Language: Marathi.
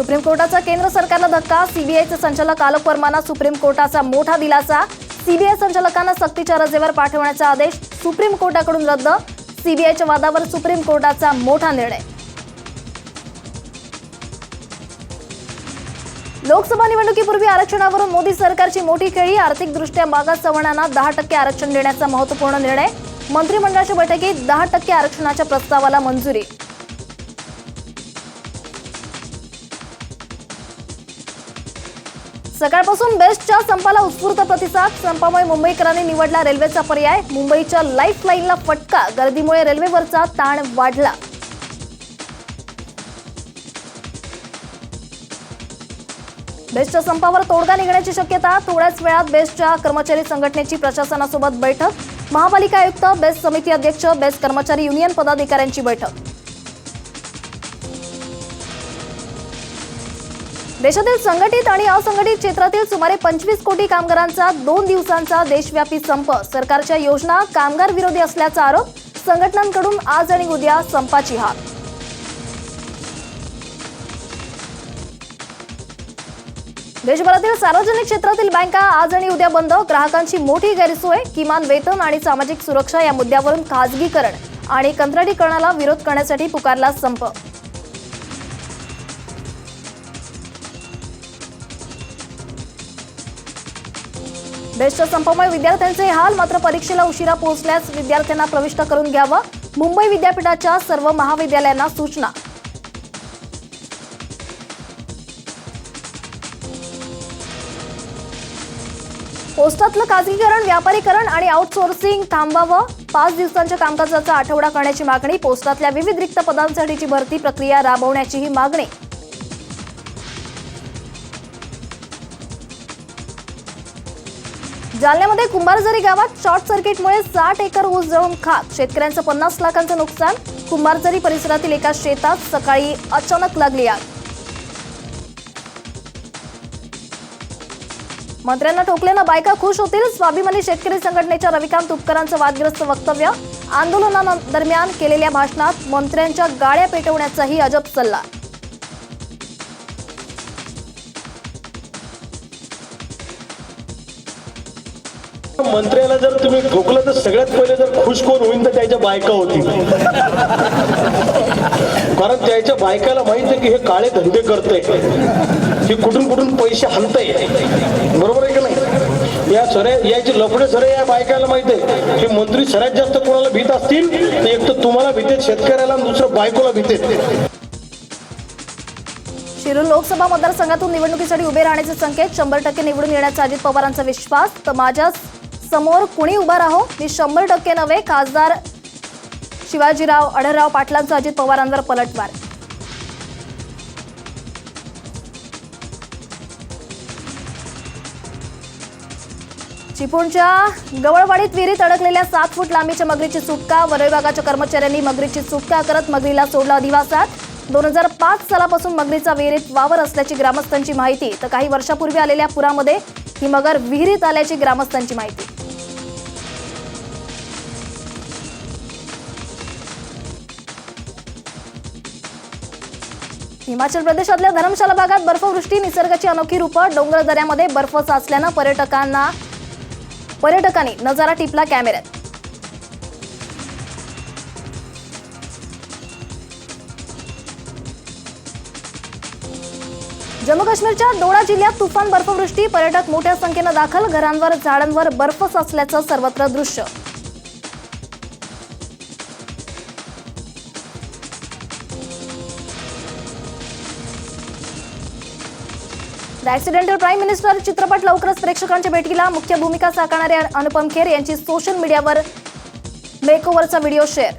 सुप्रीम कोर्टाचा केंद्र सरकारला धक्का, सीबीआयचे संचालक आलोक वर्मांना सुप्रीम कोर्टाचा मोठा दिलासा। सीबीआय संचालकांना सक्तीच्या रजेवर पाठवण्याचा आदेश सुप्रीम कोर्टाकडून रद्द। सीबीआयच्या वादावर सुप्रीम कोर्टाचा मोठा निर्णय। लोकसभा निवडणुकीपूर्वी आरक्षणावरून मोदी सरकारची मोठी खेळी, आर्थिकदृष्ट्या मागास सवर्णांना 10% आरक्षण देण्याचा महत्त्वपूर्ण निर्णय। मंत्रिमंडळाच्या बैठकीत 10% आरक्षणाच्या प्रस्तावाला मंजुरी। सकाळपासून बेस्टच्या संपाला उत्स्फूर्त प्रतिसाद, संपामुळे मुंबईकरांनी निवडला रेल्वेचा पर्याय। मुंबईच्या लाईफलाईनला फटका, गर्दीमुळे रेल्वेवरचा ताण वाढला। बेस्टच्या संपावर तोडगा निघण्याची शक्यता, थोड्याच वेळात बेस्टच्या कर्मचारी संघटनेची प्रशासनासोबत बैठक। महापालिका आयुक्त, बेस्ट समिती अध्यक्ष, बेस्ट कर्मचारी युनियन पदाधिकाऱ्यांची बैठक। देशातील संघटित आणि असंघटित क्षेत्रातील सुमारे 25 कोटी कामगारांचा 2 दिवसांचा देशव्यापी संप, सरकारच्या योजना कामगार विरोधी असल्याचा आरोप, संघटनांकडून आज आणि उद्या संपाची हाक। देशभरातील सार्वजनिक क्षेत्रातील बँका आज आणि उद्या बंद, ग्राहकांची मोठी गैरसोय। किमान वेतन आणि सामाजिक सुरक्षा या मुद्द्यावरून खासगीकरण आणि कंत्राटीकरणाला विरोध करण्यासाठी पुकारला संप। बेस्टच्या संपामुळे विद्यार्थ्यांचे हाल, मात्र परीक्षेला उशिरा पोहोचल्यास विद्यार्थ्यांना प्रविष्ट करून घ्यावं, मुंबई विद्यापीठाच्या सर्व महाविद्यालयांना सूचना। पोस्टातलं खासगीकरण, व्यापारीकरण आणि आउटसोर्सिंग थांबावं, 5 दिवसांच्या कामकाजाचा आठवडा करण्याची मागणी। पोस्टातल्या विविध रिक्त पदांसाठीची भरती प्रक्रिया राबवण्याचीही मागणी। जालन्यामध्ये कुंभारझरी गावात शॉर्ट सर्किटमुळे 60 एकर ऊस जळून खाक, शेतकऱ्यांचं 50 लाखांचं नुकसान। कुंभारझरी परिसरातील एका शेतात सकाळी अचानक लागली आग। मंत्र्यांना ठोकल्यानं बायका खुश होतील, स्वाभिमानी शेतकरी संघटनेच्या रविकांत तुपकरांचं वादग्रस्त वक्तव्य। आंदोलनादरम्यान केलेल्या भाषणात मंत्र्यांच्या गाड्या पेटवण्याचाही अजब सल्ला। मंत्र्याला जर तुम्ही ठोकलं तर सगळ्यात पहिले जर खुश कोण होईल तर त्याच्या बायका होतील, कारण त्याच्या बायकाला माहित आहे की हे काळे धंदे करतंय, हे कुठून कुठून पैसे हाणतंय, बरोबर आहे की नाही। या सऱ्या याचे लफडे सरे या बायकाला माहित आहे की मंत्री सगळ्यात जास्त कोणाला भीत असतील तर एक तर तुम्हाला भीते, शेतकऱ्याला, दुसरं बायकोला भीते। शिरूर लोकसभा मतदारसंघातून निवडणुकीसाठी उभे राहण्याचे संकेत, 100% निवडून येण्याचा अजित पवारांचा विश्वास। तर माझ्या समोर कुणी उभा राहो, मी 100% नव्हे, खासदार शिवाजीराव आढळराव पाटलांचा अजित पवारांवर पलटवार। चिपळूणच्या गवळवाडीत विहिरीत अडकलेल्या 7 फूट लांबीच्या मगरीची सुटका, वन विभागाच्या कर्मचाऱ्यांनी मगरीची सुटका करत मगरीला सोडलं अधिवासात। 2005 सालापासून मगरीचा विहिरीत वावर असल्याची ग्रामस्थांची माहिती, तर काही वर्षापूर्वी आलेल्या पुरामध्ये ही मगर विहिरीत आल्याची ग्रामस्थांची माहिती। हिमाचल प्रदेशातल्या धर्मशाला भागात बर्फवृष्टी, निसर्गाची अनोखी रूपं, डोंगर दऱ्यामध्ये बर्फ साचल्यानं पर्यटकांनी नजारा टिपला कॅमेऱ्यात। जम्मू काश्मीरच्या दोडा जिल्ह्यात तुफान बर्फवृष्टी, पर्यटक मोठ्या संख्येनं दाखल, घरांवर झाडांवर बर्फ साचल्याचं सर्वत्र दृश्य। द ॲक्सिडेंटल प्राईम मिनिस्टर चित्रपट लवकरच प्रेक्षकांच्या भेटीला, मुख्य भूमिका साकारणारे अनुपम खेर यांची सोशल मीडियावर मेकओव्हरचा व्हिडिओ शेअर।